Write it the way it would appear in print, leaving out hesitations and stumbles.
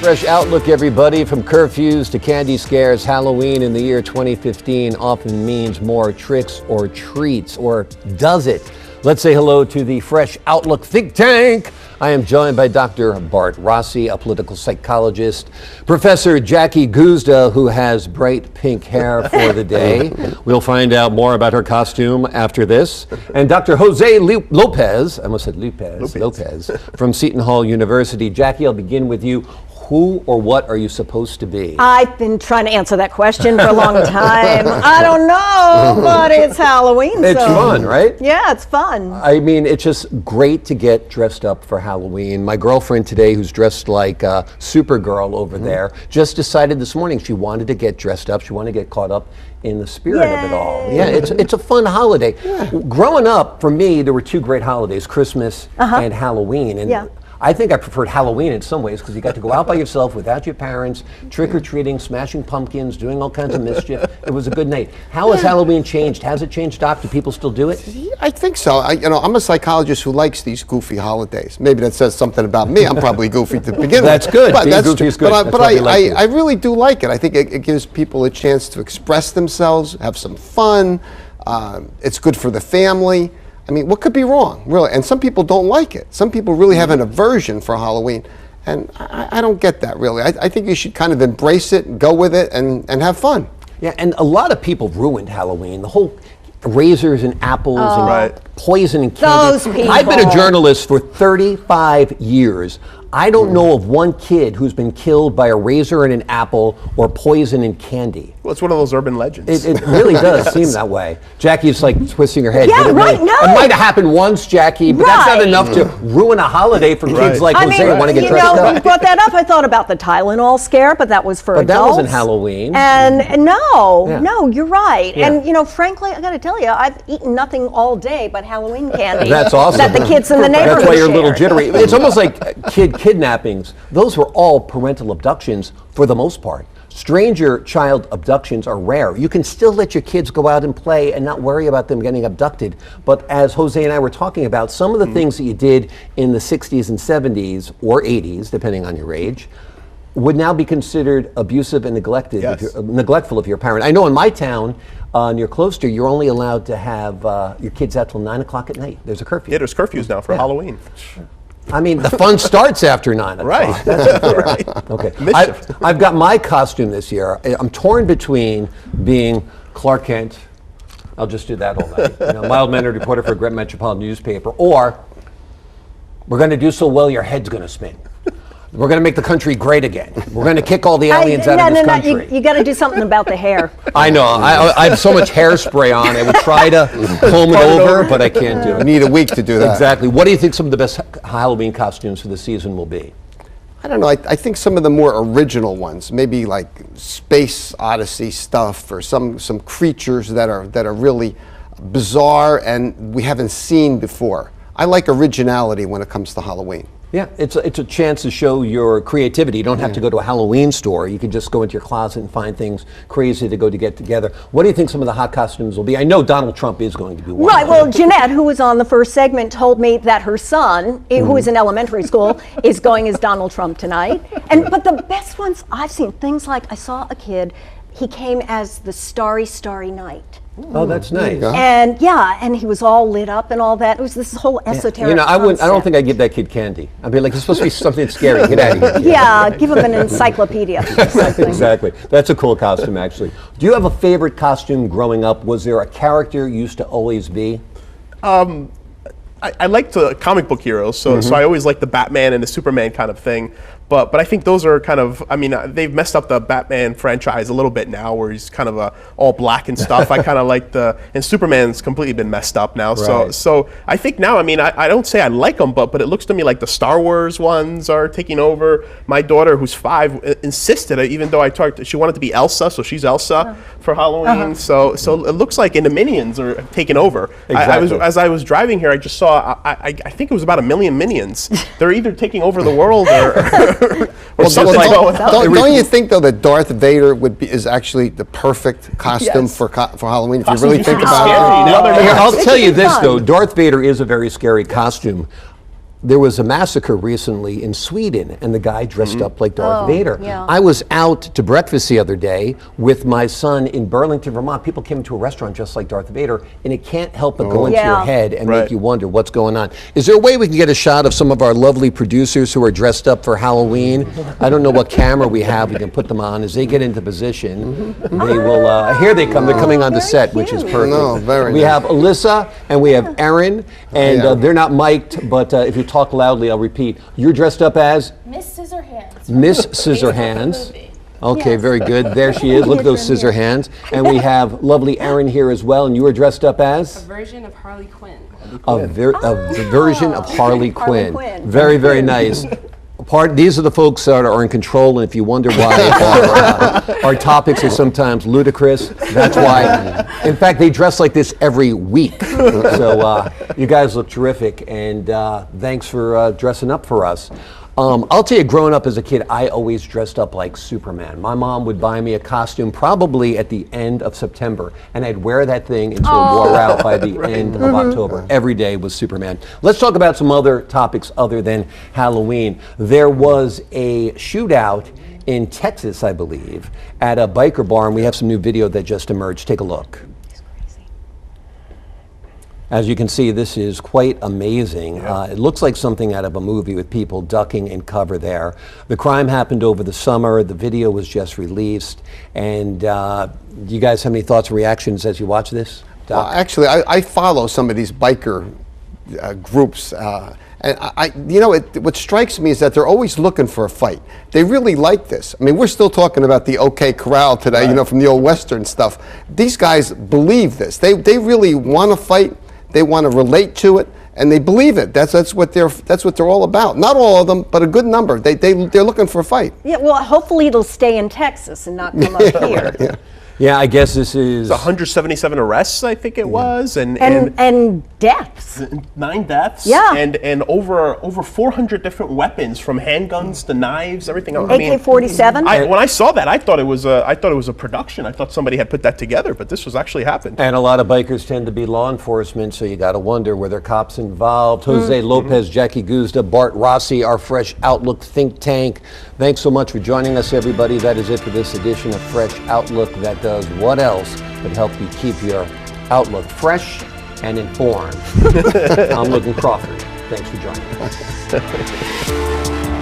Fresh outlook, everybody. From curfews to candy scares, Halloween in the year 2015 often means more tricks or treats, or does it? Let's say hello to the Fresh Outlook think tank. I am joined by Dr. Bart Rossi, a political psychologist, Professor Jackie Guzda, who has bright pink hair for the day. We'll find out more about her costume after this. And Dr. Jose Lopez, I almost said Lopez, from Seton Hall University. Jackie, I'll begin with you. Who or what are you supposed to be? I've been trying to answer that question for a long time. I don't know, but it's Halloween. It's fun, right? Yeah, it's fun. I mean, it's just great to get dressed up for Halloween. My girlfriend today, who's dressed like Supergirl over there, just decided this morning she wanted to get dressed up. She wanted to get caught up in the spirit of it all. Yeah, it's a fun holiday. Yeah. Growing up, for me, there were two great holidays, Christmas and Halloween. And I think I preferred Halloween in some ways because you got to go out by yourself without your parents, trick-or-treating, smashing pumpkins, doing all kinds of mischief. It was a good night. How has Halloween changed? Has it changed, Doc? Do people still do it? I think so. I'm a psychologist who likes these goofy holidays. Maybe that says something about me. I'm probably goofy to begin with. That's good. But Being goofy is good. But I really do like it. I think it gives people a chance to express themselves, have some fun. It's good for the family. I mean, what could be wrong, really? And some people don't like it. Some people really have an aversion for Halloween. And I don't get that, really. I think you should kind of embrace it, and go with it, and have fun. Yeah, and a lot of people ruined Halloween. The whole razors and apples and poison and candy. Those people. I've been a journalist for 35 years. I don't know of one kid who's been killed by a razor and an apple or poison and candy. Well, it's one of those urban legends. It really does seem that way. Jackie's like twisting her head. Yeah, right, really, no. It might have happened once, Jackie, but that's not enough to ruin a holiday for kids like Jose who want to get dressed up. You brought that up. I thought about the Tylenol scare, but that was for adults. But that wasn't Halloween. And no, you're right. Yeah. And frankly, I got to tell you, I've eaten nothing all day but Halloween candy. That's awesome. That the kids in the neighborhood That's why you're a little share. jittery. It's almost like kid kidnappings. Those were all parental abductions for the most part. Stranger child abductions are rare. You can still let your kids go out and play and not worry about them getting abducted. But as Jose and I were talking about, some of the things that you did in the 60s and 70s or 80s, depending on your age, would now be considered abusive and neglectful of your parent. I know in my town, near Closter, you're only allowed to have your kids out till 9 o'clock at night. There's a curfew. Yeah, there's curfews now for Halloween. I mean, the fun starts after 9 o'clock. Right. That's right. Okay. I've got my costume this year. I'm torn between being Clark Kent. I'll just do that all night. Mild-mannered reporter for a great metropolitan newspaper. Or we're going to do so well your head's going to spin. We're going to make the country great again. We're going to kick all the aliens out of this country. You got to do something about the hair. I know. I have so much hairspray on. I would try to comb it over, but I can't do it. You need a week to do that. Exactly. What do you think some of the best Halloween costumes for the season will be? I don't know. I think some of the more original ones, maybe like Space Odyssey stuff, or some creatures that are really bizarre and we haven't seen before. I like originality when it comes to Halloween. Yeah, it's a chance to show your creativity. You don't have to go to a Halloween store. You can just go into your closet and find things crazy to get together. What do you think some of the hot costumes will be? I know Donald Trump is going to be one. Right, well, Jeanette, who was on the first segment, told me that her son, who is in elementary school, is going as Donald Trump tonight. But the best ones I've seen, things like I saw a kid, he came as the Starry, Starry Night. Oh, that's nice. And he was all lit up and all that. It was this whole esoteric concept. I don't think I'd give that kid candy. I'd be like, it's supposed to be something scary. Get out of here. Yeah, give him an encyclopedia. Exactly. That's a cool costume, actually. Do you have a favorite costume growing up? Was there a character you used to always be? I liked comic book heroes, so I always liked the Batman and the Superman kind of thing. But I think those are kind of, they've messed up the Batman franchise a little bit now, where he's kind of all black and stuff. I kind of like and Superman's completely been messed up now. Right. So I think now, I don't say I like them, but it looks to me like the Star Wars ones are taking over. My daughter, who's 5, insisted, even though she wanted to be Elsa, so she's Elsa for Halloween. So it looks like, and the Minions are taking over. Exactly. As I was driving here, I just saw, I think it was about 1 million Minions. They're either taking over the world or don't you think though that Darth Vader is actually the perfect costume for Halloween if you really think about it? I'll tell you this though, Darth Vader is a very scary costume. there was a massacre recently in Sweden, and the guy dressed up like Darth Vader. yeah. I was out to breakfast the other day with my son in Burlington, Vermont. People came into a restaurant dressed like Darth Vader, and it can't help but go into your Yeah. head and Right. make you wonder what's going on. Is there a way we can get a shot of some of our lovely producers who are dressed up for Halloween? I don't know what camera we have. We can put them on. As they get into position, they will, here they come. They're coming on the very set, which is cute. perfect. No, very we nice. have Alyssa and we have Erin, and yeah. they're not mic'd, but if you talk loudly, I'll repeat. You're dressed up as Miss Scissorhands. Miss Scissorhands. Okay, Yes. very good. There she is. Look at those scissor hands. And we have lovely Erin here as well, and you are dressed up as? Version of Harley Quinn. A version of Harley Quinn. Quinn. Very, very nice. These are the folks that are in control, and if you wonder why our topics are sometimes ludicrous, that's why. In fact, they dress like this every week. So you guys look terrific, and thanks for dressing up for us. I'll tell you, growing up as a kid, I always dressed up like Superman. My mom would buy me a costume probably at the end of September, and I'd wear that thing until it wore out by the end of October. Every day was Superman. Let's talk about some other topics other than Halloween. There was a shootout in Texas, I believe, at a biker bar, and we have some new video that just emerged. Take a look. As you can see, this is quite amazing. It looks like something out of a movie with people ducking in cover there. The crime happened over the summer. The video was just released. And do you guys have any thoughts or reactions as you watch this? Well, actually, I follow some of these biker groups. And what strikes me is that they're always looking for a fight. They really like this. I mean, we're still talking about the OK Corral today, from the old Western stuff. These guys believe this. They really want to fight. They want to relate to it, and they believe it. That's what they're all about. Not all of them, but a good number. They're looking for a fight. Yeah, well, hopefully it'll stay in Texas and not come up here. Yeah, I guess this is 177 arrests, I think it was, and deaths. 9 deaths. Yeah. And over 400 different weapons, from handguns to knives, everything else. I mean, AK-47. when I saw that, I thought it was a production. I thought somebody had put that together, but this was actually happened. And a lot of bikers tend to be law enforcement, so you got to wonder, were there cops involved? Jose Lopez, Jackie Guzda, Bart Rossi, our Fresh Outlook think tank. Thanks so much for joining us, everybody. That is it for this edition of Fresh Outlook. That does what else but help you keep your outlook fresh and informed. I'm Logan Crawford. Thanks for joining us.